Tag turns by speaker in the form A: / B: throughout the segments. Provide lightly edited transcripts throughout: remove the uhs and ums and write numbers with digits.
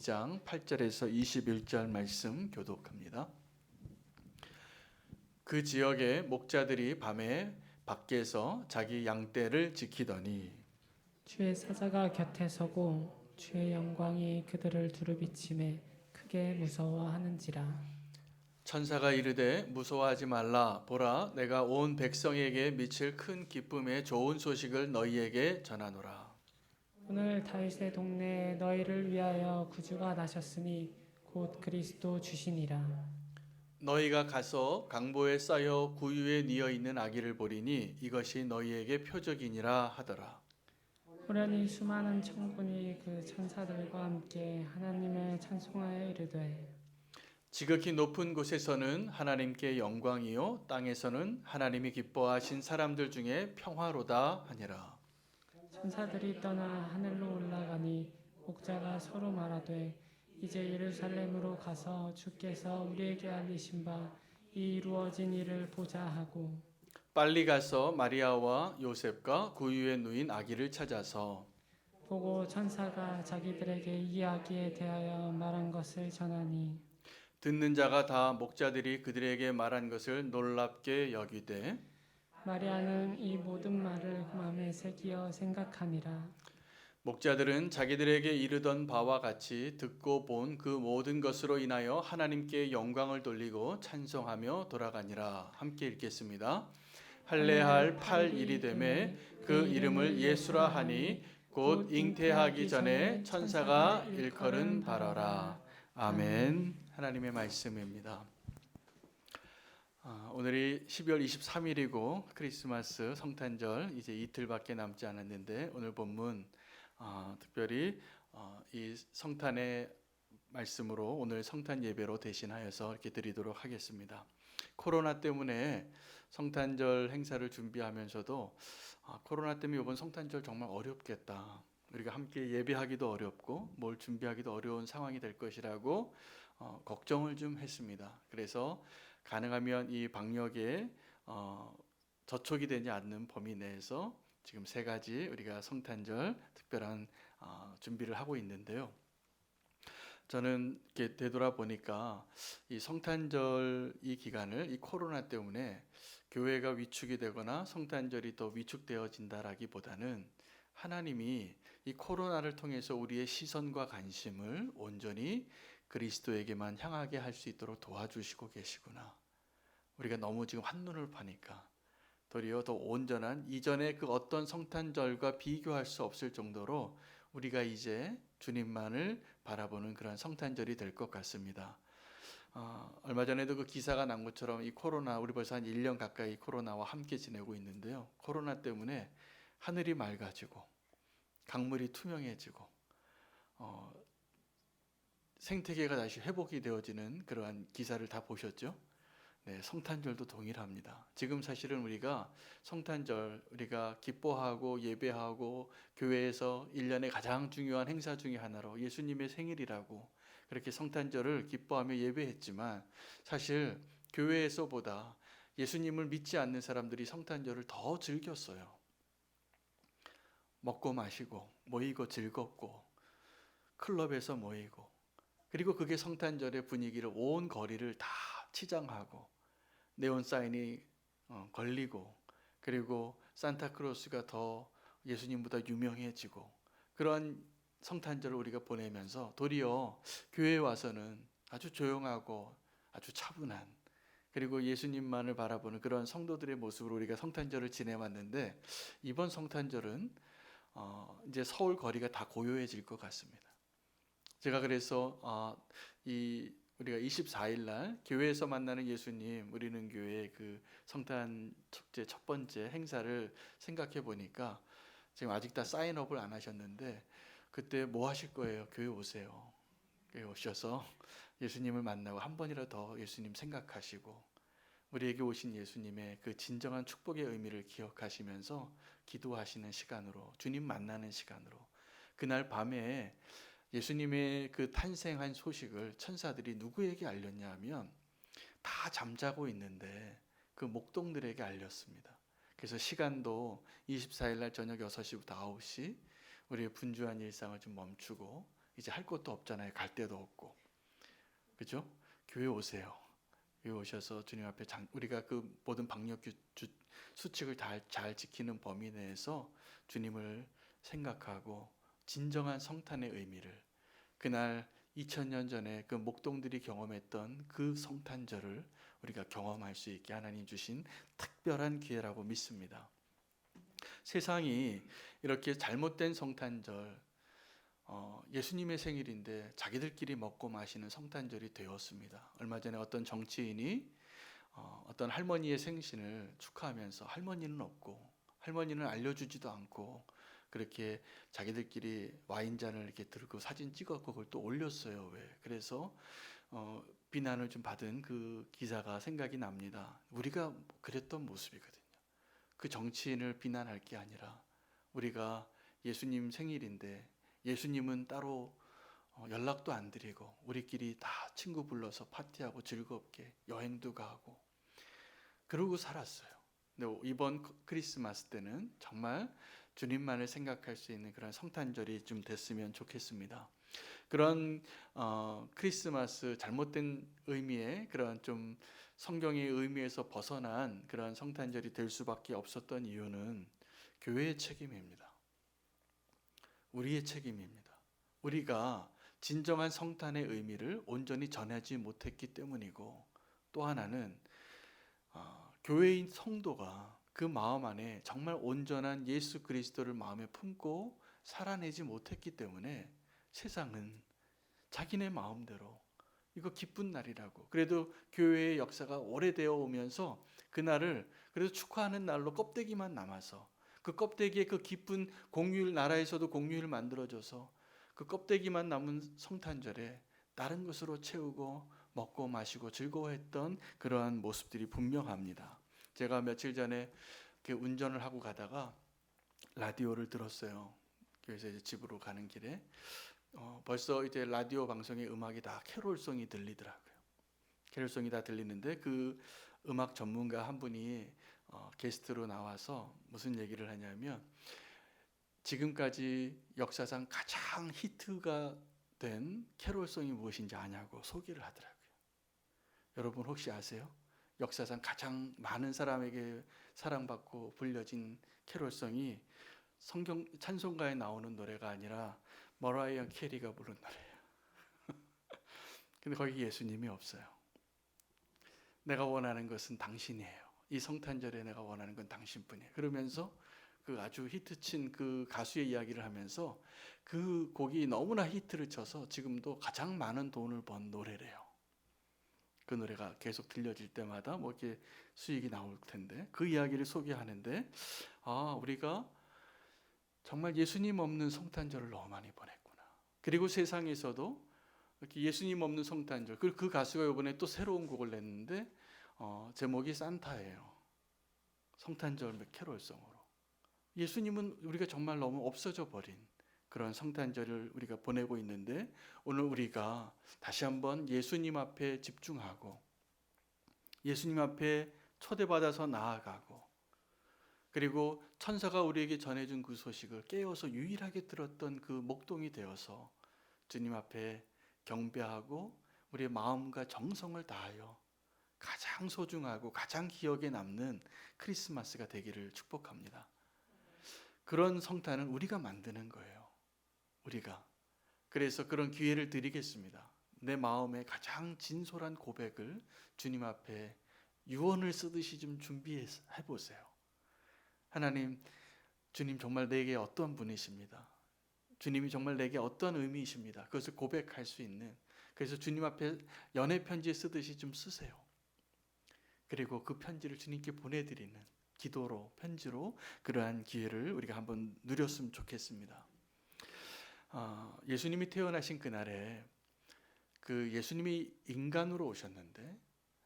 A: 2장 8절에서 21절 말씀 교독합니다. 그 지역의 목자들이 밤에 밖에서 자기 양떼를 지키더니
B: 주의 사자가 곁에 서고 주의 영광이 그들을 두루비침에 크게 무서워하는지라.
A: 천사가 이르되 무서워하지 말라. 보라, 내가 온 백성에게 미칠 큰 기쁨의 좋은 소식을 너희에게 전하노라.
B: 오늘 다윗의 동네에 너희를 위하여 구주가 나셨으니 곧 그리스도 주시니라.
A: 너희가 가서 강보에 쌓여 구유에 뉘어 있는 아기를 보리니 이것이 너희에게 표적이니라 하더라.
B: 호련히 수많은 천군이 그 천사들과 함께 하나님을 찬송하여 이르되
A: 지극히 높은 곳에서는 하나님께 영광이요 땅에서는 하나님이 기뻐하신 사람들 중에 평화로다 하니라.
B: 천사들이 떠나 하늘로 올라가니 목자가 서로 말하되 이제 예루살렘으로 가서 주께서 우리에게 알리신 바 이 이루어진 일을 보자 하고
A: 빨리 가서 마리아와 요셉과 구유에 누인 아기를 찾아서
B: 보고 천사가 자기들에게 이 이야기에 대하여 말한 것을 전하니
A: 듣는 자가 다 목자들이 그들에게 말한 것을 놀랍게 여기되
B: 마리아는 이 모든 말을 마음에 새기어 생각하니라.
A: 목자들은 자기들에게 이르던 바와 같이 듣고 본 그 모든 것으로 인하여 하나님께 영광을 돌리고 찬송하며 돌아가니라. 함께 읽겠습니다. 할례할 8일이 되매 그 이름을 예수라 하니 곧 잉태하기 전에 천사가 일컬은 바라라. 아멘. 하나님의 말씀입니다. 오늘이 12월 23일이고 크리스마스 성탄절 이제 이틀밖에 남지 않았는데 오늘 본문 특별히 이 성탄의 말씀으로 오늘 성탄 예배로 대신하여서 이렇게 드리도록 하겠습니다. 코로나 때문에 성탄절 행사를 준비하면서도 코로나 때문에 이번 성탄절 정말 어렵겠다. 우리가 함께 예배하기도 어렵고 뭘 준비하기도 어려운 상황이 될 것이라고 걱정을 좀 했습니다. 그래서 가능하면 이 방역에 저촉이 되지 않는 범위 내에서 지금 세 가지 우리가 성탄절 특별한 준비를 하고 있는데요. 저는 이렇게 되돌아보니까 이 성탄절 이 기간을 이 코로나 때문에 교회가 위축이 되거나 성탄절이 더 위축되어진다라기보다는 하나님이 이 코로나를 통해서 우리의 시선과 관심을 온전히 그리스도에게만 향하게 할 수 있도록 도와주시고 계시구나. 우리가 너무 지금 한눈을 파니까 도리어 더 온전한 이전의 그 어떤 성탄절과 비교할 수 없을 정도로 우리가 이제 주님만을 바라보는 그런 성탄절이 될 것 같습니다. 얼마 전에도 그 기사가 난 것처럼 이 코로나, 우리 벌써 한 1년 가까이 코로나와 함께 지내고 있는데요. 코로나 때문에 하늘이 맑아지고 강물이 투명해지고 생태계가 다시 회복이 되어지는 그러한 기사를 다 보셨죠? 네, 성탄절도 동일합니다. 지금 사실은 우리가 성탄절, 우리가 기뻐하고 예배하고 교회에서 1년의 가장 중요한 행사 중에 하나로 예수님의 생일이라고 그렇게 성탄절을 기뻐하며 예배했지만 사실 교회에서보다 예수님을 믿지 않는 사람들이 성탄절을 더 즐겼어요. 먹고 마시고 모이고 즐겁고 클럽에서 모이고 그리고 그게 성탄절의 분위기를 온 거리를 다 치장하고 네온 사인이 걸리고 그리고 산타크로스가 더 예수님보다 유명해지고 그런 성탄절을 우리가 보내면서 도리어 교회에 와서는 아주 조용하고 아주 차분한 그리고 예수님만을 바라보는 그런 성도들의 모습으로 우리가 성탄절을 지내왔는데 이번 성탄절은 이제 서울 거리가 다 고요해질 것 같습니다. 제가 그래서 우리가 24일 날 교회에서 만나는 예수님 우리는 교회의 그 성탄 축제 첫 번째 행사를 생각해 보니까 지금 아직 다 사인업을 안 하셨는데 그때 뭐 하실 거예요? 교회 오세요. 교회 오셔서 예수님을 만나고 한 번이라도 더 예수님 생각하시고 우리에게 오신 예수님의 그 진정한 축복의 의미를 기억하시면서 기도하시는 시간으로 주님 만나는 시간으로 그날 밤에 예수님의 그 탄생한 소식을 천사들이 누구에게 알렸냐 하면 다 잠자고 있는데 그 목동들에게 알렸습니다. 그래서 시간도 24일 날 저녁 6시부터 9시 우리의 분주한 일상을 좀 멈추고 이제 할 것도 없잖아요. 갈 데도 없고. 그죠? 교회 오세요. 교회 오셔서 주님 앞에 우리가 그 모든 방역 수칙을 잘 지키는 범위 내에서 주님을 생각하고 진정한 성탄의 의미를, 그날 2000년 전에 그 목동들이 경험했던 그 성탄절을 우리가 경험할 수 있게 하나님 주신 특별한 기회라고 믿습니다. 세상이 이렇게 잘못된 성탄절, 예수님의 생일인데 자기들끼리 먹고 마시는 성탄절이 되었습니다. 얼마 전에 어떤 정치인이 어떤 할머니의 생신을 축하하면서 할머니는 없고 할머니는 알려주지도 않고 그렇게 자기들끼리 와인잔을 이렇게 들고 사진 찍었고 그걸 또 올렸어요. 왜? 그래서 비난을 좀 받은 그 기사가 생각이 납니다. 우리가 그랬던 모습이거든요. 그 정치인을 비난할 게 아니라 우리가 예수님 생일인데 예수님은 따로 연락도 안 드리고 우리끼리 다 친구 불러서 파티하고 즐겁게 여행도 가고 그러고 살았어요. 근데 이번 크리스마스 때는 정말 주님만을 생각할 수 있는 그런 성탄절이 좀 됐으면 좋겠습니다. 그런 크리스마스 잘못된 의미의 그런 좀 성경의 의미에서 벗어난 그런 성탄절이 될 수밖에 없었던 이유는 교회의 책임입니다. 우리의 책임입니다. 우리가 진정한 성탄의 의미를 온전히 전하지 못했기 때문이고, 또 하나는 교회인 성도가 그 마음 안에 정말 온전한 예수 그리스도를 마음에 품고 살아내지 못했기 때문에 세상은 자기네 마음대로 이거 기쁜 날이라고, 그래도 교회의 역사가 오래되어 오면서 그날을 그래도 축하하는 날로 껍데기만 남아서 그 껍데기에 그 기쁜 공휴일, 나라에서도 공휴일 만들어줘서 그 껍데기만 남은 성탄절에 다른 것으로 채우고 먹고 마시고 즐거워했던 그러한 모습들이 분명합니다. 제가 며칠 전에 운전을 하고 가다가 라디오를 들었어요. 그래서 이제 집으로 가는 길에 벌써 이제 라디오 방송의 음악이 다 캐롤송이 들리더라고요. 캐롤송이 다 들리는데 그 음악 전문가 한 분이 게스트로 나와서 무슨 얘기를 하냐면 지금까지 역사상 가장 히트가 된 캐롤송이 무엇인지 아냐고 소개를 하더라고요. 여러분 혹시 아세요? 역사상 가장 많은 사람에게 사랑받고 불려진 캐롤송이 성경 찬송가에 나오는 노래가 아니라 머라이어 캐리가 부른 노래예요. 근데 거기 예수님이 없어요. 내가 원하는 것은 당신이에요. 이 성탄절에 내가 원하는 건 당신뿐이에요. 그러면서 그 아주 히트친 그 가수의 이야기를 하면서 그 곡이 너무나 히트를 쳐서 지금도 가장 많은 돈을 번 노래래요. 그 노래가 계속 들려질 때마다 뭐 이렇게 수익이 나올 텐데 그 이야기를 소개하는데 우리가 정말 예수님 없는 성탄절을 너무 많이 보냈구나. 그리고 세상에서도 이렇게 예수님 없는 성탄절, 그 가수가 이번에 또 새로운 곡을 냈는데 제목이 산타예요. 성탄절 캐롤송으로. 예수님은 우리가 정말 너무 없어져 버린 그런 성탄절을 우리가 보내고 있는데, 오늘 우리가 다시 한번 예수님 앞에 집중하고 예수님 앞에 초대받아서 나아가고, 그리고 천사가 우리에게 전해준 그 소식을 깨어서 유일하게 들었던 그 목동이 되어서 주님 앞에 경배하고 우리의 마음과 정성을 다하여 가장 소중하고 가장 기억에 남는 크리스마스가 되기를 축복합니다. 그런 성탄은 우리가 만드는 거예요. 우리가. 그래서 그런 기회를 드리겠습니다. 내 마음의 가장 진솔한 고백을 주님 앞에 유언을 쓰듯이 좀 준비해 보세요. 하나님, 주님 정말 내게 어떤 분이십니다. 주님이 정말 내게 어떤 의미이십니다. 그것을 고백할 수 있는, 그래서 주님 앞에 연애 편지 쓰듯이 좀 쓰세요. 그리고 그 편지를 주님께 보내드리는 기도로, 편지로 그러한 기회를 우리가 한번 누렸으면 좋겠습니다. 예수님이 태어나신 그날에 그 예수님이 인간으로 오셨는데,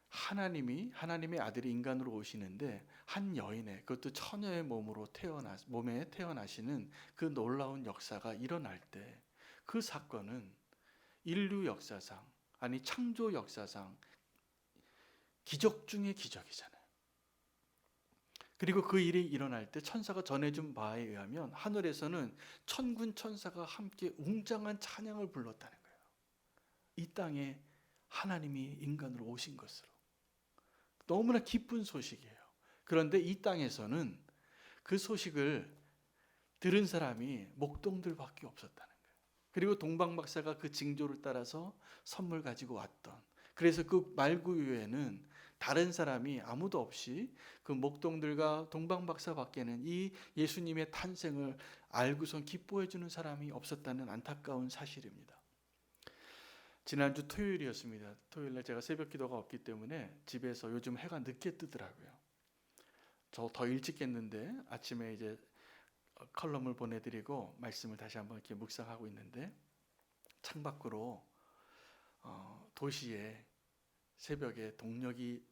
A: 하나님의 아들이 인간으로 오시는데 한 여인의, 그것도 처녀의 몸에 태어나시는 그 놀라운 역사가 일어날 때, 그 사건은 인류 역사상, 아니 창조 역사상 기적 중의 기적이잖아요. 그리고 그 일이 일어날 때 천사가 전해준 바에 의하면 하늘에서는 천군 천사가 함께 웅장한 찬양을 불렀다는 거예요. 이 땅에 하나님이 인간으로 오신 것으로. 너무나 기쁜 소식이에요. 그런데 이 땅에서는 그 소식을 들은 사람이 목동들밖에 없었다는 거예요. 그리고 동방박사가 그 징조를 따라서 선물 가지고 왔던, 그래서 그 말구유에는 다른 사람이 아무도 없이 그 목동들과 동방박사밖에는 이 예수님의 탄생을 알고선 기뻐해 주는 사람이 없었다는 안타까운 사실입니다. 지난주 토요일이었습니다. 토요일에 제가 새벽 기도가 없기 때문에 집에서 요즘 해가 늦게 뜨더라고요. 저 더 일찍 깼는데 아침에 이제 컬럼을 보내드리고 말씀을 다시 한번 이렇게 묵상하고 있는데 창밖으로 도시에 새벽에 동력이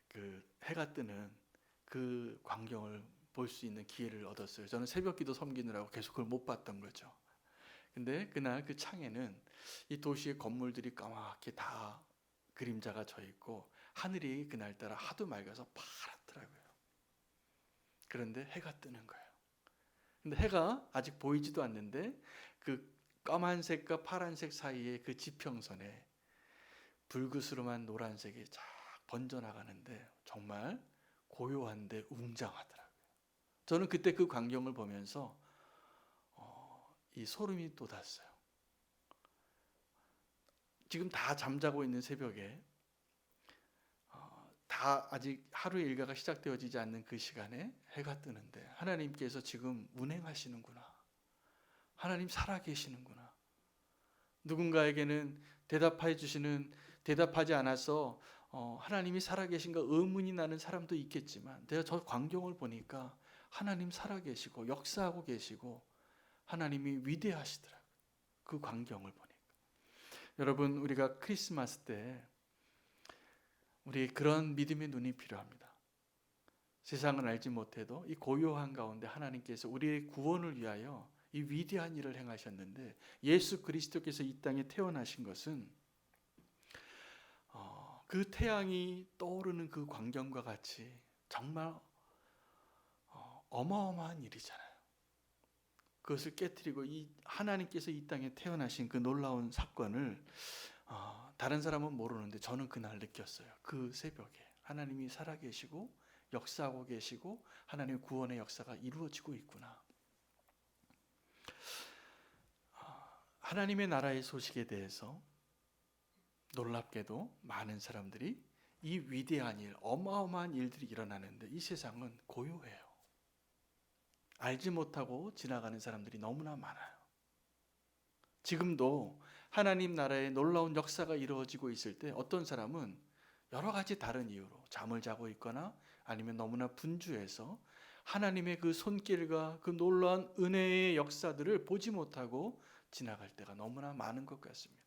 A: 그 해가 뜨는 그 광경을 볼 수 있는 기회를 얻었어요. 저는 새벽기도 섬기느라고 계속 그걸 못 봤던 거죠. 근데 그날 그 창에는 이 도시의 건물들이 까맣게 다 그림자가 져 있고 하늘이 그날따라 하도 맑아서 파랗더라고요. 그런데 해가 뜨는 거예요. 근데 해가 아직 보이지도 않는데 그 까만색과 파란색 사이에 그 지평선에 불그스름한 노란색이 쫙 번져나가는데 정말 고요한데 웅장하더라고요. 저는 그때 그 광경을 보면서 이 소름이 돋았어요. 지금 다 잠자고 있는 새벽에 다 아직 하루의 일과가 시작되어지지 않는 그 시간에 해가 뜨는데 하나님께서 지금 운행하시는구나. 하나님 살아계시는구나. 누군가에게는 대답하지 않아서 하나님이 살아계신가 의문이 나는 사람도 있겠지만 내가 저 광경을 보니까 하나님 살아계시고 역사하고 계시고 하나님이 위대하시더라고요. 그 광경을 보니까. 여러분, 우리가 크리스마스 때 우리 그런 믿음의 눈이 필요합니다. 세상은 알지 못해도 이 고요한 가운데 하나님께서 우리의 구원을 위하여 이 위대한 일을 행하셨는데 예수 그리스도께서 이 땅에 태어나신 것은 그 태양이 떠오르는 그 광경과 같이 정말 어마어마한 일이잖아요. 그것을 깨트리고 이 하나님께서 이 땅에 태어나신 그 놀라운 사건을 다른 사람은 모르는데 저는 그날 느꼈어요. 그 새벽에 하나님이 살아계시고 역사하고 계시고 하나님의 구원의 역사가 이루어지고 있구나. 하나님의 나라의 소식에 대해서 놀랍게도 많은 사람들이 이 위대한 일, 어마어마한 일들이 일어나는데 이 세상은 고요해요. 알지 못하고 지나가는 사람들이 너무나 많아요. 지금도 하나님 나라의 놀라운 역사가 이루어지고 있을 때 어떤 사람은 여러 가지 다른 이유로 잠을 자고 있거나 아니면 너무나 분주해서 하나님의 그 손길과 그 놀라운 은혜의 역사들을 보지 못하고 지나갈 때가 너무나 많은 것 같습니다.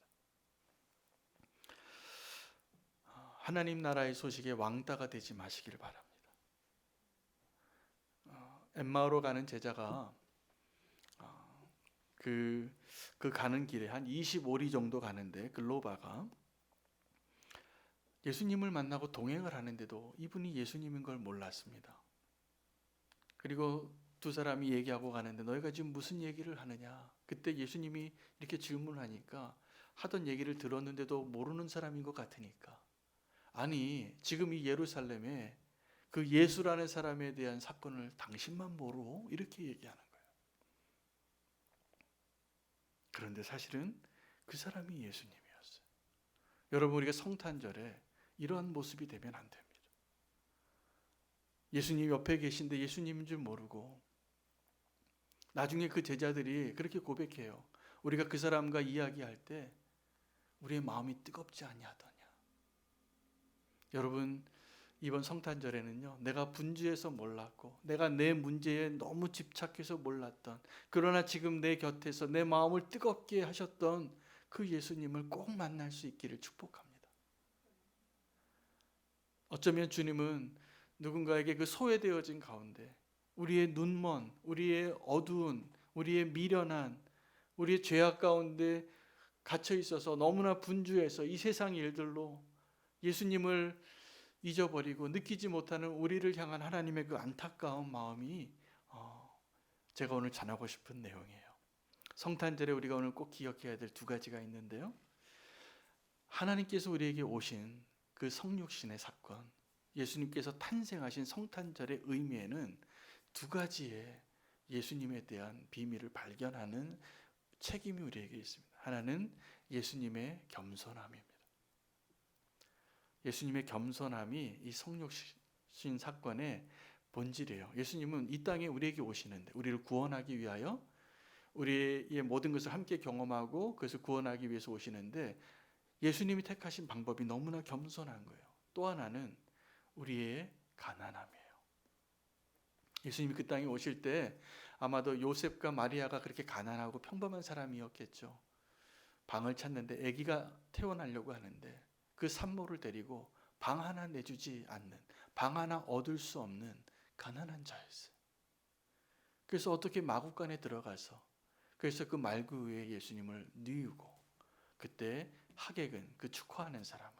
A: 하나님 나라의 소식에 왕따가 되지 마시기를 바랍니다. 엠마오로 가는 제자가 그 가는 길에 한 25리 정도 가는데 글로바가 예수님을 만나고 동행을 하는데도 이분이 예수님인 걸 몰랐습니다. 그리고 두 사람이 얘기하고 가는데 너희가 지금 무슨 얘기를 하느냐? 그때 예수님이 이렇게 질문하니까 하던 얘기를 들었는데도 모르는 사람인 것 같으니까 아니 지금 이 예루살렘에 그 예수라는 사람에 대한 사건을 당신만 모르고 이렇게 얘기하는 거예요. 그런데 사실은 그 사람이 예수님이었어요. 여러분 우리가 성탄절에 이러한 모습이 되면 안 됩니다. 예수님 옆에 계신데 예수님인 줄 모르고 나중에 그 제자들이 그렇게 고백해요. 우리가 그 사람과 이야기할 때 우리의 마음이 뜨겁지 아니하더냐. 여러분 이번 성탄절에는요 내가 분주해서 몰랐고 내가 내 문제에 너무 집착해서 몰랐던 그러나 지금 내 곁에서 내 마음을 뜨겁게 하셨던 그 예수님을 꼭 만날 수 있기를 축복합니다. 어쩌면 주님은 누군가에게 그 소외되어진 가운데 우리의 눈먼, 우리의 어두운, 우리의 미련한, 우리의 죄악 가운데 갇혀 있어서 너무나 분주해서 이 세상 일들로 예수님을 잊어버리고 느끼지 못하는 우리를 향한 하나님의 그 안타까운 마음이 제가 오늘 전하고 싶은 내용이에요. 성탄절에 우리가 오늘 꼭 기억해야 될 두 가지가 있는데요. 하나님께서 우리에게 오신 그 성육신의 사건, 예수님께서 탄생하신 성탄절의 의미에는 두 가지의 예수님에 대한 비밀을 발견하는 책임이 우리에게 있습니다. 하나는 예수님의 겸손함입니다. 예수님의 겸손함이 이 성육신 사건의 본질이에요. 예수님은 이 땅에 우리에게 오시는데, 우리를 구원하기 위하여 우리의 모든 것을 함께 경험하고 그것을 구원하기 위해서 오시는데, 예수님이 택하신 방법이 너무나 겸손한 거예요. 또 하나는 우리의 가난함이에요. 예수님이 그 땅에 오실 때 아마도 요셉과 마리아가 그렇게 가난하고 평범한 사람이었겠죠. 방을 찾는데 아기가 태어나려고 하는데 그 산모를 데리고 방 하나 내주지 않는, 방 하나 얻을 수 없는 가난한 자였어요. 그래서 어떻게 마구간에 들어가서, 그래서 그 말구 위에 예수님을 뉘우고, 그때 하객은, 그 축하하는 사람은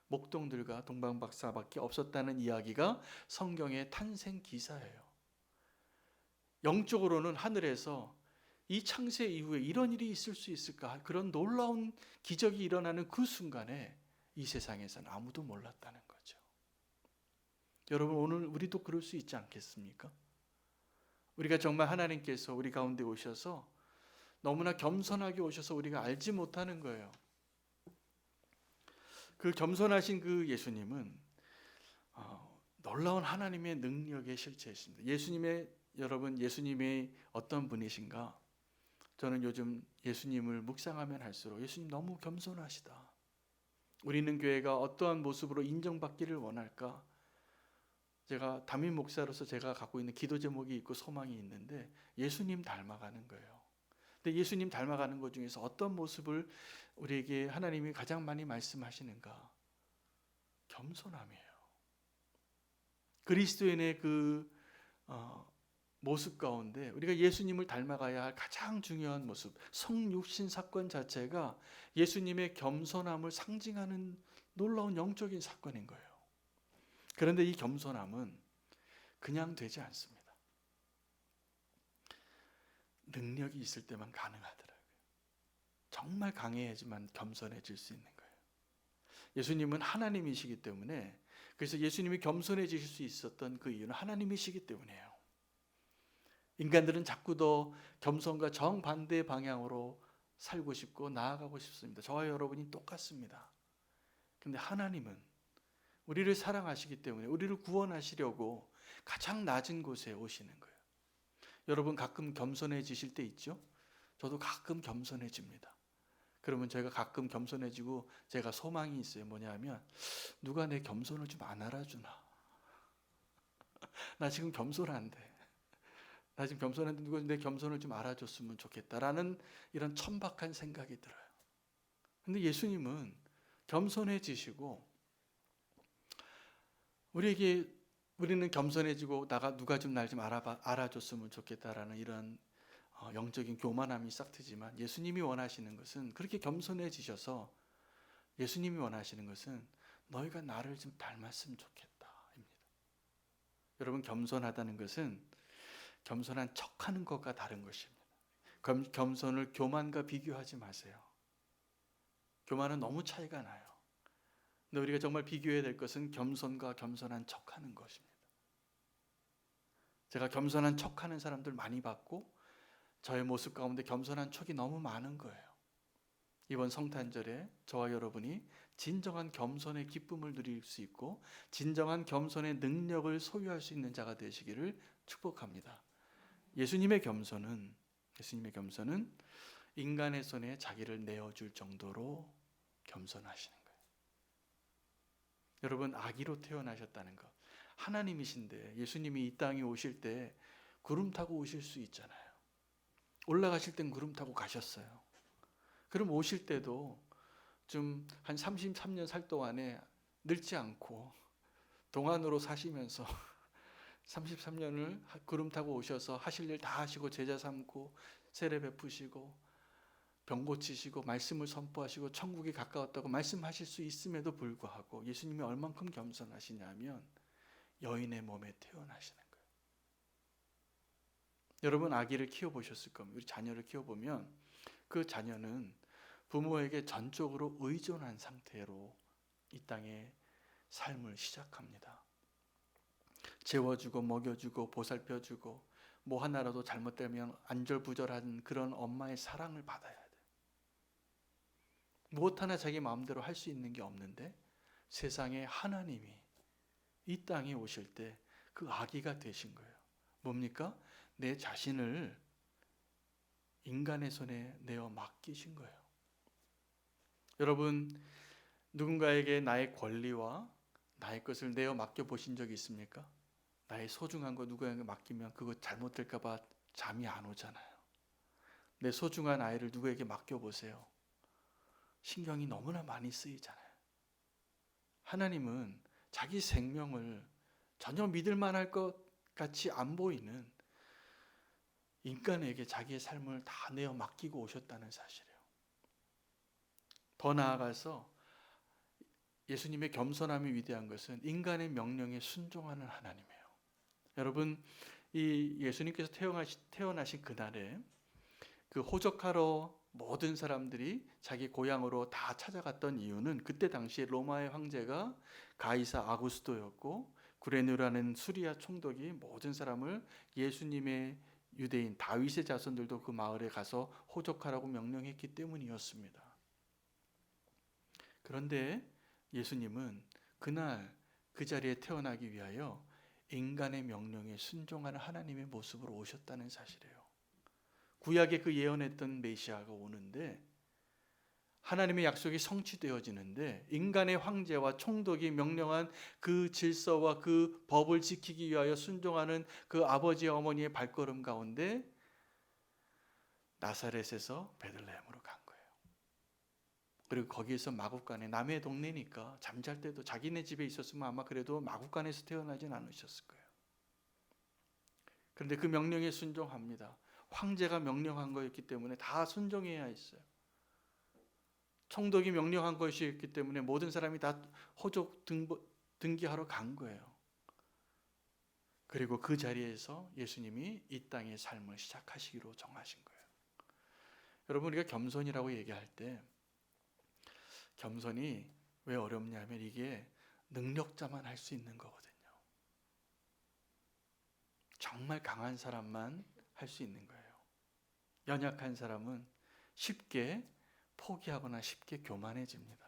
A: 목동들과 동방박사밖에 없었다는 이야기가 성경의 탄생 기사예요. 영적으로는 하늘에서 이 창세 이후에 이런 일이 있을 수 있을까, 그런 놀라운 기적이 일어나는 그 순간에 이 세상에서는 아무도 몰랐다는 거죠. 여러분, 오늘 우리도 그럴 수 있지 않겠습니까? 우리가 정말 하나님께서 우리 가운데 오셔서 너무나 겸손하게 오셔서 우리가 알지 못하는 거예요. 그 겸손하신 그 예수님은 놀라운 하나님의 능력의 실체이십니다. 여러분, 예수님이 어떤 분이신가? 저는 요즘 예수님을 묵상하면 할수록 예수님 너무 겸손하시다. 우리는 교회가 어떠한 모습으로 인정받기를 원할까? 제가 담임 목사로서 제가 갖고 있는 기도 제목이 있고 소망이 있는데, 예수님 닮아가는 거예요. 근데 예수님 닮아가는 것 중에서 어떤 모습을 우리에게 하나님이 가장 많이 말씀하시는가? 겸손함이에요. 그리스도인의 그 모습 가운데 우리가 예수님을 닮아가야 할 가장 중요한 모습, 성육신 사건 자체가 예수님의 겸손함을 상징하는 놀라운 영적인 사건인 거예요. 그런데 이 겸손함은 그냥 되지 않습니다. 능력이 있을 때만 가능하더라고요. 정말 강해야지만 겸손해질 수 있는 거예요. 예수님은 하나님이시기 때문에, 그래서 예수님이 겸손해지실 수 있었던 그 이유는 하나님이시기 때문이에요. 인간들은 자꾸 더 겸손과 정반대의 방향으로 살고 싶고 나아가고 싶습니다. 저와 여러분이 똑같습니다. 근데 하나님은 우리를 사랑하시기 때문에 우리를 구원하시려고 가장 낮은 곳에 오시는 거예요. 여러분, 가끔 겸손해지실 때 있죠? 저도 가끔 겸손해집니다. 그러면 제가 가끔 겸손해지고 제가 소망이 있어요. 뭐냐면, 누가 내 겸손을 좀 안 알아주나? 나 지금 겸손한데. 나 지금 겸손한데 누가 내 겸손을 좀 알아줬으면 좋겠다라는 이런 천박한 생각이 들어요. 근데 예수님은 겸손해지시고, 우리는 겸손해지고 누가 좀 날 좀 알아줬으면 좋겠다라는 이런 영적인 교만함이 싹트지만, 예수님이 원하시는 것은, 그렇게 겸손해지셔서 예수님이 원하시는 것은 너희가 나를 좀 닮았으면 좋겠다입니다. 여러분, 겸손하다는 것은 겸손한 척하는 것과 다른 것입니다. 겸손을 교만과 비교하지 마세요. 교만은 너무 차이가 나요. 근데 우리가 정말 비교해야 될 것은 겸손과 겸손한 척하는 것입니다. 제가 겸손한 척하는 사람들 많이 봤고, 저의 모습 가운데 겸손한 척이 너무 많은 거예요. 이번 성탄절에 저와 여러분이 진정한 겸손의 기쁨을 누릴 수 있고, 진정한 겸손의 능력을 소유할 수 있는 자가 되시기를 축복합니다. 예수님의 겸손은 인간의 손에 자기를 내어줄 정도로 겸손하시는 거예요. 여러분, 아기로 태어나셨다는 것, 하나님이신데 예수님이 이 땅에 오실 때 구름 타고 오실 수 있잖아요. 올라가실 땐 구름 타고 가셨어요. 그럼 오실 때도 좀 한 33년 살 동안에 늙지 않고 동안으로 사시면서 33년을 구름 타고 오셔서 하실 일 다 하시고 제자 삼고 세례 베푸시고 병 고치시고 말씀을 선포하시고 천국이 가까웠다고 말씀하실 수 있음에도 불구하고 예수님이 얼만큼 겸손하시냐면 여인의 몸에 태어나시는 거예요. 여러분 아기를 키워보셨을 겁니다. 우리 자녀를 키워보면 그 자녀는 부모에게 전적으로 의존한 상태로 이 땅에 삶을 시작합니다. 재워주고 먹여주고 보살펴주고 뭐 하나라도 잘못되면 안절부절한 그런 엄마의 사랑을 받아야 돼. 무엇 하나 자기 마음대로 할 수 있는 게 없는데 세상에 하나님이 이 땅에 오실 때 그 아기가 되신 거예요. 뭡니까? 내 자신을 인간의 손에 내어 맡기신 거예요. 여러분 누군가에게 나의 권리와 나의 것을 내어 맡겨 보신 적이 있습니까? 나의 소중한 거 누구에게 맡기면 그거 잘못될까 봐 잠이 안 오잖아요. 내 소중한 아이를 누구에게 맡겨 보세요. 신경이 너무나 많이 쓰이잖아요. 하나님은 자기 생명을 전혀 믿을 만할 것 같이 안 보이는 인간에게 자기의 삶을 다 내어 맡기고 오셨다는 사실이에요. 더 나아가서 예수님의 겸손함이 위대한 것은 인간의 명령에 순종하는 하나님이에요. 여러분 이 예수님께서 태어나신 그날에 그 호적하러 모든 사람들이 자기 고향으로 다 찾아갔던 이유는 그때 당시에 로마의 황제가 가이사 아구스토였고 구레누라는 수리아 총독이 모든 사람을 예수님의 유대인 다윗의 자손들도 그 마을에 가서 호적하라고 명령했기 때문이었습니다. 그런데 예수님은 그날 그 자리에 태어나기 위하여 인간의 명령에 순종하는 하나님의 모습으로 오셨다는 사실이에요. 구약에 그 예언했던 메시아가 오는데 하나님의 약속이 성취되어지는데 인간의 황제와 총독이 명령한 그 질서와 그 법을 지키기 위하여 순종하는 그 아버지와 어머니의 발걸음 가운데 나사렛에서 베들레헴으로 간 거예요. 그리고 거기에서 마구간에 남의 동네니까 잠잘 때도 자기네 집에 있었으면 아마 그래도 마구간에서 태어나진 않으셨을 거예요. 그런데 그 명령에 순종합니다. 황제가 명령한 거였기 때문에 다 순종해야 했어요. 총독이 명령한 것이었기 때문에 모든 사람이 다 호적 등기하러 간 거예요. 그리고 그 자리에서 예수님이 이 땅의 삶을 시작하시기로 정하신 거예요. 여러분 우리가 겸손이라고 얘기할 때 겸손이 왜 어렵냐면 이게 능력자만 할 수 있는 거거든요. 정말 강한 사람만 할 수 있는 거예요. 연약한 사람은 쉽게 포기하거나 쉽게 교만해집니다.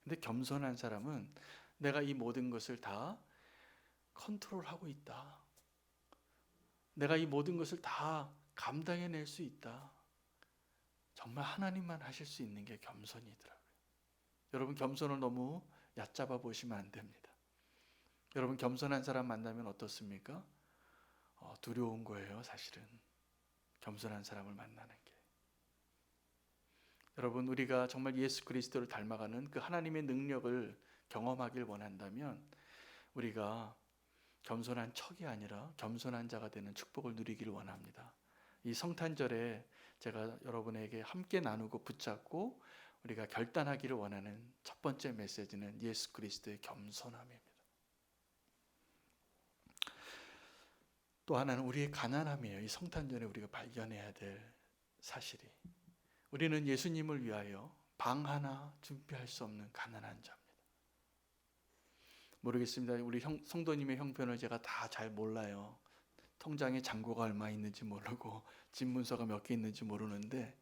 A: 근데 겸손한 사람은 내가 이 모든 것을 다 컨트롤하고 있다. 내가 이 모든 것을 다 감당해낼 수 있다. 정말 하나님만 하실 수 있는 게 겸손이더라고요. 여러분 겸손을 너무 얕잡아 보시면 안 됩니다. 여러분 겸손한 사람 만나면 어떻습니까? 두려운 거예요, 사실은. 겸손한 사람을 만나는 게. 여러분 우리가 정말 예수 그리스도를 닮아가는 그 하나님의 능력을 경험하길 원한다면 우리가 겸손한 척이 아니라 겸손한 자가 되는 축복을 누리기를 원합니다. 이 성탄절에 제가 여러분에게 함께 나누고 붙잡고 우리가 결단하기를 원하는 첫 번째 메시지는 예수 그리스도의 겸손함입니다. 또 하나는 우리의 가난함이에요. 이 성탄절에 우리가 발견해야 될 사실이. 우리는 예수님을 위하여 방 하나 준비할 수 없는 가난한 자입니다. 모르겠습니다. 우리 성도님의 형편을 제가 다 잘 몰라요. 통장에 잔고가 얼마 있는지 모르고 집 문서가 몇 개 있는지 모르는데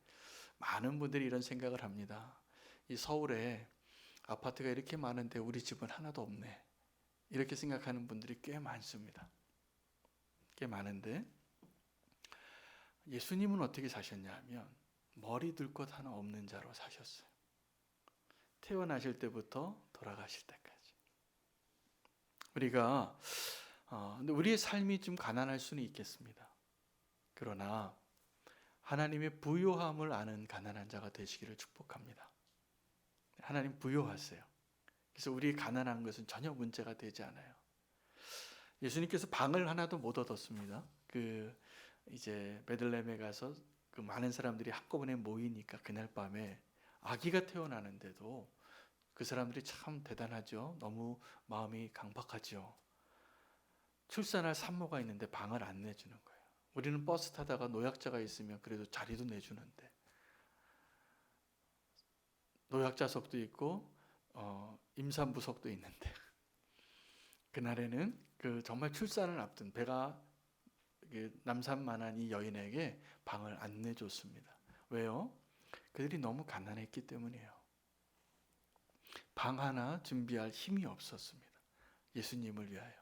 A: 많은 분들이 이런 생각을 합니다. 이 서울에 아파트가 이렇게 많은데 우리 집은 하나도 없네. 이렇게 생각하는 분들이 꽤 많습니다. 꽤 많은데 예수님은 어떻게 사셨냐 하면 머리 둘 것 하나 없는 자로 사셨어요. 태어나실 때부터 돌아가실 때까지. 우리가 근데 우리의 삶이 좀 가난할 수는 있겠습니다. 그러나 하나님의 부요함을 아는 가난한 자가 되시기를 축복합니다. 하나님 부요하세요. 그래서 우리 가난한 것은 전혀 문제가 되지 않아요. 예수님께서 방을 하나도 못 얻었습니다. 이제 베들레헴에 가서 그 많은 사람들이 한꺼번에 모이니까 그날 밤에 아기가 태어나는데도 그 사람들이 참 대단하죠. 너무 마음이 강박하죠. 출산할 산모가 있는데 방을 안 내주는 거예요. 우리는 버스 타다가 노약자가 있으면 그래도 자리도 내주는데 노약자석도 있고 임산부석도 있는데 그날에는 그 정말 출산을 앞둔 배가 남산만한 이 여인에게 방을 안 내줬습니다. 왜요? 그들이 너무 가난했기 때문이에요. 방 하나 준비할 힘이 없었습니다. 예수님을 위하여.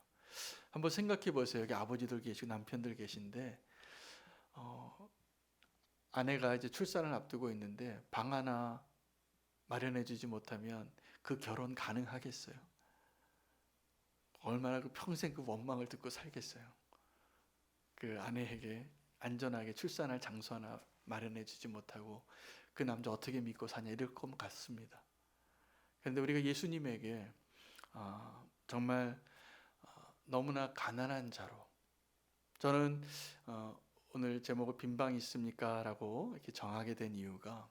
A: 한번 생각해 보세요. 여기 아버지들 계시고 남편들 계신데 아내가 이제 출산을 앞두고 있는데 방 하나 마련해 주지 못하면 그 결혼 가능하겠어요? 얼마나 그 평생 그 원망을 듣고 살겠어요. 그 아내에게 안전하게 출산할 장소 하나 마련해 주지 못하고 그 남자 어떻게 믿고 사냐 이럴 것 같습니다. 그런데 우리가 예수님에게 정말 너무나 가난한 자로, 저는 오늘 제목을 빈방 있습니까? 라고 이렇게 정하게 된 이유가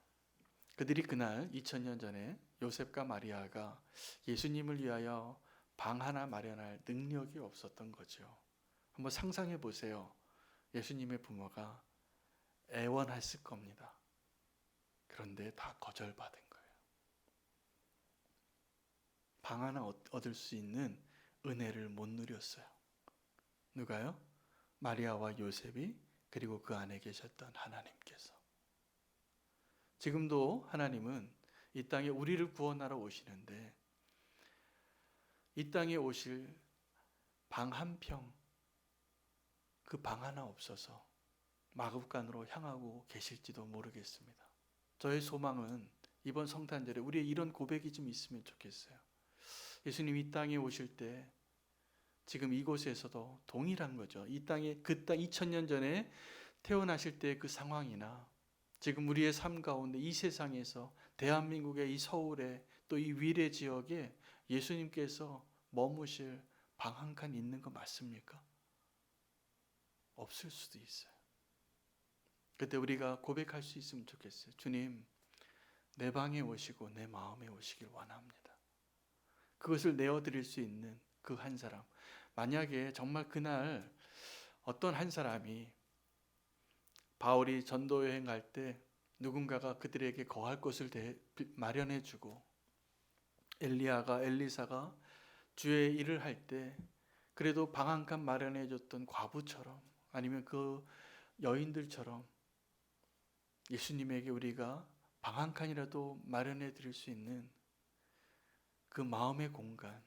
A: 그들이 그날 2000년 전에 요셉과 마리아가 예수님을 위하여 방 하나 마련할 능력이 없었던 거죠. 한번 상상해 보세요. 예수님의 부모가 애원했을 겁니다. 그런데 다 거절받은 거예요. 방 하나 얻을 수 있는 은혜를 못 누렸어요. 누가요? 마리아와 요셉이, 그리고 그 안에 계셨던 하나님께서. 지금도 하나님은 이 땅에 우리를 구원하러 오시는데 이 땅에 오실 방 한 평, 그 방 하나 없어서 마급간으로 향하고 계실지도 모르겠습니다. 저의 소망은 이번 성탄절에 우리의 이런 고백이 좀 있으면 좋겠어요. 예수님 이 땅에 오실 때 지금 이곳에서도 동일한 거죠. 이 땅에 그 땅 2000년 전에 태어나실 때 그 상황이나 지금 우리의 삶 가운데 이 세상에서 대한민국의 이 서울에 또 이 위례 지역에 예수님께서 머무실 방 한 칸 있는 거 맞습니까? 없을 수도 있어요. 그때 우리가 고백할 수 있으면 좋겠어요. 주님, 내 방에 오시고 내 마음에 오시길 원합니다. 그것을 내어드릴 수 있는 그 한 사람. 만약에 정말 그날 어떤 한 사람이 바울이 전도 여행 갈 때 누군가가 그들에게 거할 곳을 마련해 주고 엘리야가 엘리사가 주의 일을 할 때 그래도 방 한 칸 마련해 줬던 과부처럼 아니면 그 여인들처럼 예수님에게 우리가 방 한 칸이라도 마련해 드릴 수 있는 그 마음의 공간,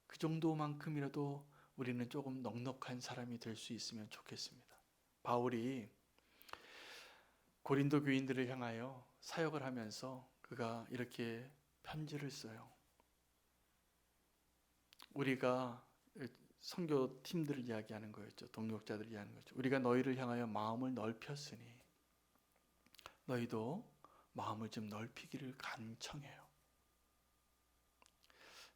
A: 그 정도만큼이라도 우리는 조금 넉넉한 사람이 될 수 있으면 좋겠습니다. 바울이 고린도 교인들을 향하여 사역을 하면서 그가 이렇게 편지를 써요. 우리가 선교 팀들을 이야기하는 거였죠. 동역자들을 이야기하는 거죠. 우리가 너희를 향하여 마음을 넓혔으니 너희도 마음을 좀 넓히기를 간청해요.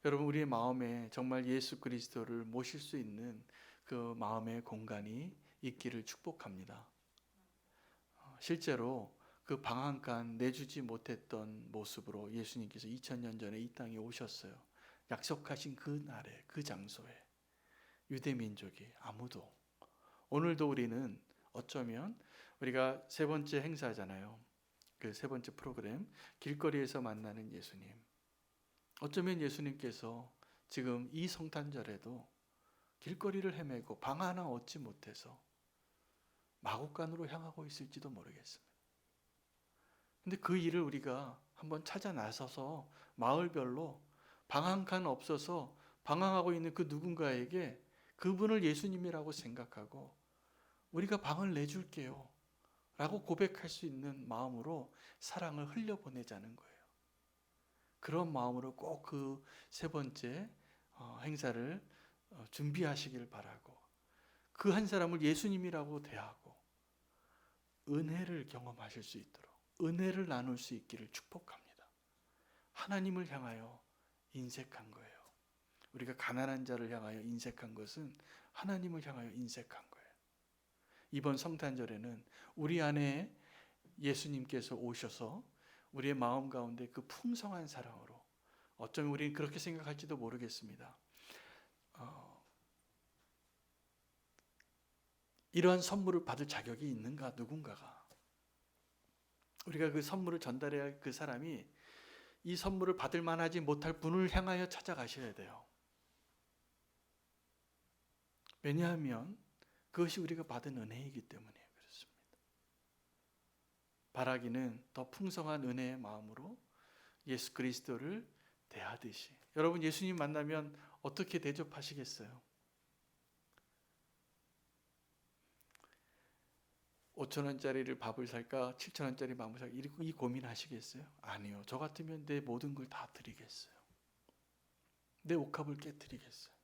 A: 여러분, 우리의 마음에 정말 예수 그리스도를 모실 수 있는 그 마음의 공간이 있기를 축복합니다. 실제로 그 방 한 칸 내주지 못했던 모습으로 예수님께서 2000년 전에 이 땅에 오셨어요. 약속하신 그 날에, 그 장소에 유대 민족이 아무도, 오늘도 우리는 어쩌면 우리가 세 번째 행사잖아요. 그 세 번째 프로그램, 길거리에서 만나는 예수님. 어쩌면 예수님께서 지금 이 성탄절에도 길거리를 헤매고 방 하나 얻지 못해서 마곡간으로 향하고 있을지도 모르겠습니다. 근데 그 일을 우리가 한번 찾아 나서서 마을별로 방 한 칸 없어서 방황하고 있는 그 누군가에게 그분을 예수님이라고 생각하고 우리가 방을 내줄게요 라고 고백할 수 있는 마음으로 사랑을 흘려보내자는 거예요. 그런 마음으로 꼭 그 세 번째 행사를 준비하시길 바라고, 그 한 사람을 예수님이라고 대하고 은혜를 경험하실 수 있도록 은혜를 나눌 수 있기를 축복합니다. 하나님을 향하여 인색한 거예요. 우리가 가난한 자를 향하여 인색한 것은 하나님을 향하여 인색한 거예요. 이번 성탄절에는 우리 안에 예수님께서 오셔서 우리의 마음 가운데 그 풍성한 사랑으로, 어쩌면 우리는 그렇게 생각할지도 모르겠습니다. 이러한 선물을 받을 자격이 있는가, 누군가가. 우리가 그 선물을 전달해야 할 그 사람이 이 선물을 받을 만하지 못할 분을 향하여 찾아가셔야 돼요. 왜냐하면 그것이 우리가 받은 은혜이기 때문에 그렇습니다. 바라기는 더 풍성한 은혜의 마음으로 예수 그리스도를 대하듯이. 여러분, 예수님 만나면 어떻게 대접하시겠어요? 5,000원짜리를 밥을 살까 7,000원짜리 밥을 살까 이 고민하시겠어요? 아니요. 저 같으면 내 모든 걸 다 드리겠어요. 내 옥합을 깨뜨리겠어요.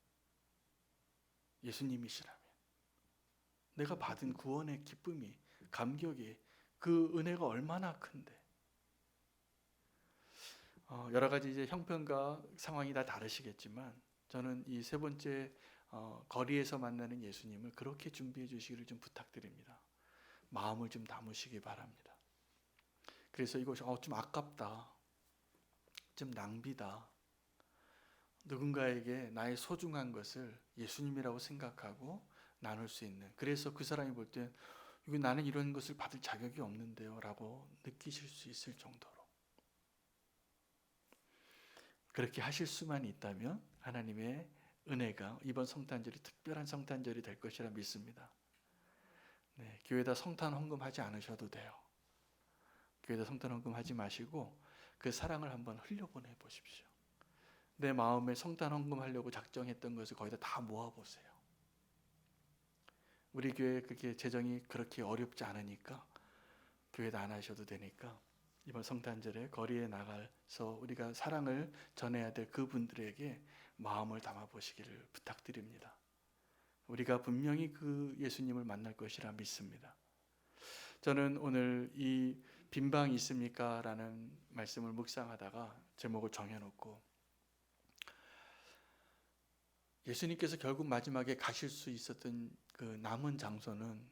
A: 예수님이시라면 내가 받은 구원의 기쁨이, 감격이, 그 은혜가 얼마나 큰데. 여러 가지 이제 형편과 상황이 다 다르시겠지만 저는 이 세 번째 거리에서 만나는 예수님을 그렇게 준비해 주시기를 좀 부탁드립니다. 마음을 좀 담으시기 바랍니다. 그래서 이것이 좀 아깝다, 좀 낭비다, 누군가에게 나의 소중한 것을 예수님이라고 생각하고 나눌 수 있는, 그래서 그 사람이 볼 때 나는 이런 것을 받을 자격이 없는데요 라고 느끼실 수 있을 정도로 그렇게 하실 수만 있다면 하나님의 은혜가 이번 성탄절이 특별한 성탄절이 될 것이라 믿습니다. 네, 교회에다 성탄 헌금하지 않으셔도 돼요. 교회에다 성탄 헌금하지 마시고 그 사랑을 한번 흘려보내 보십시오. 내 마음에 성탄 헌금하려고 작정했던 것을 거기다 다 모아보세요. 우리 교회 그게 재정이 그렇게 어렵지 않으니까 교회에다 안 하셔도 되니까 이번 성탄절에 거리에 나가서 우리가 사랑을 전해야 될 그분들에게 마음을 담아보시기를 부탁드립니다. 우리가 분명히 그 예수님을 만날 것이라 믿습니다. 저는 오늘 이 빈방 있습니까? 라는 말씀을 묵상하다가 제목을 정해놓고, 예수님께서 결국 마지막에 가실 수 있었던 그 남은 장소는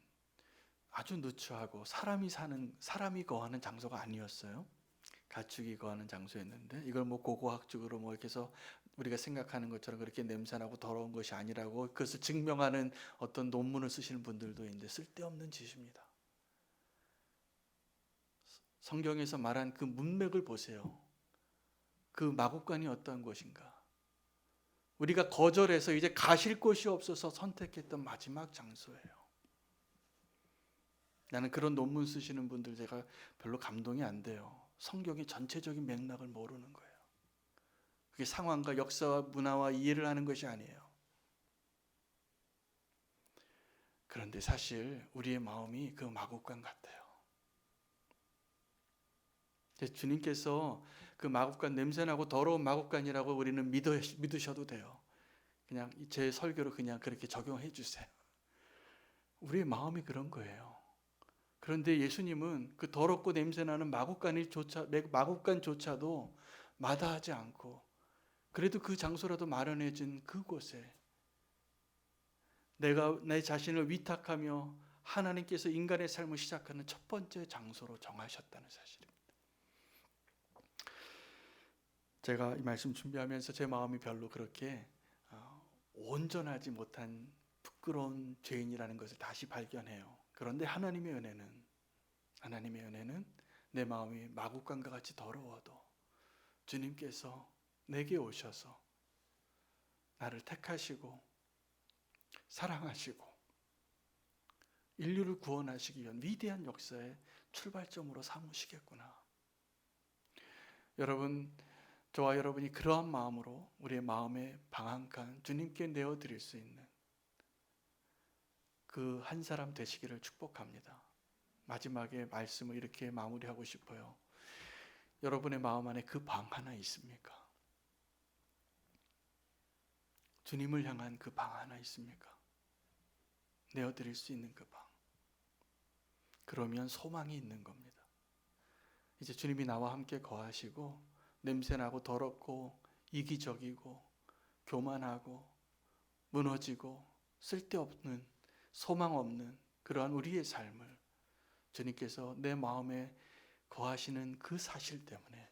A: 아주 누추하고 사람이 거하는 장소가 아니었어요. 가축이 거하는 장소였는데, 이걸 뭐 고고학적으로 뭐 이렇게 해서 우리가 생각하는 것처럼 그렇게 냄새나고 더러운 것이 아니라고 그것을 증명하는 어떤 논문을 쓰시는 분들도 있는데 쓸데없는 짓입니다. 성경에서 말한 그 문맥을 보세요. 그 마구간이 어떠한 것인가. 우리가 거절해서 이제 가실 곳이 없어서 선택했던 마지막 장소예요. 나는 그런 논문 쓰시는 분들 제가 별로 감동이 안 돼요. 성경의 전체적인 맥락을 모르는 거예요. 그게 상황과 역사와 문화와 이해를 하는 것이 아니에요. 그런데 사실 우리의 마음이 그 마구간 같아요. 주님께서 그 마구간, 냄새나고 더러운 마구간이라고 우리는 믿으셔도 돼요. 그냥 제 설교로 그냥 그렇게 적용해 주세요. 우리의 마음이 그런 거예요. 그런데 예수님은 그 더럽고 냄새나는 마구간조차도 마다하지 않고, 그래도 그 장소라도 마련해진 그곳에 내가 내 자신을 위탁하며 하나님께서 인간의 삶을 시작하는 첫 번째 장소로 정하셨다는 사실입니다. 제가 이 말씀 준비하면서 제 마음이 별로 그렇게 온전하지 못한 부끄러운 죄인이라는 것을 다시 발견해요. 그런데 하나님의 은혜는 내 마음이 마구간과 같이 더러워도 주님께서 내게 오셔서 나를 택하시고 사랑하시고 인류를 구원하시기 위한 위대한 역사의 출발점으로 삼으시겠구나. 여러분, 저와 여러분이 그러한 마음으로 우리의 마음의 방 한 칸 주님께 내어드릴 수 있는 그 한 사람 되시기를 축복합니다. 마지막에 말씀을 이렇게 마무리하고 싶어요. 여러분의 마음 안에 그 방 하나 있습니까? 주님을 향한 그 방 하나 있습니까? 내어드릴 수 있는 그 방. 그러면 소망이 있는 겁니다. 이제 주님이 나와 함께 거하시고 냄새나고 더럽고 이기적이고 교만하고 무너지고 쓸데없는 소망 없는 그러한 우리의 삶을 주님께서 내 마음에 거하시는 그 사실 때문에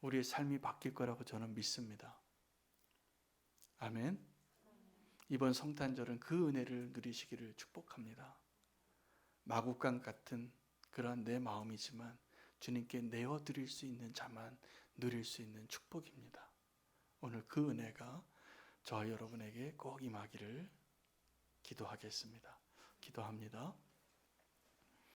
A: 우리의 삶이 바뀔 거라고 저는 믿습니다. 아멘. 이번 성탄절은 그 은혜를 누리시기를 축복합니다. 마구간 같은 그러한 내 마음이지만 주님께 내어드릴 수 있는 자만 누릴 수 있는 축복입니다. 오늘 그 은혜가 저와 여러분에게 꼭 임하기를 기도하겠습니다. 기도합니다.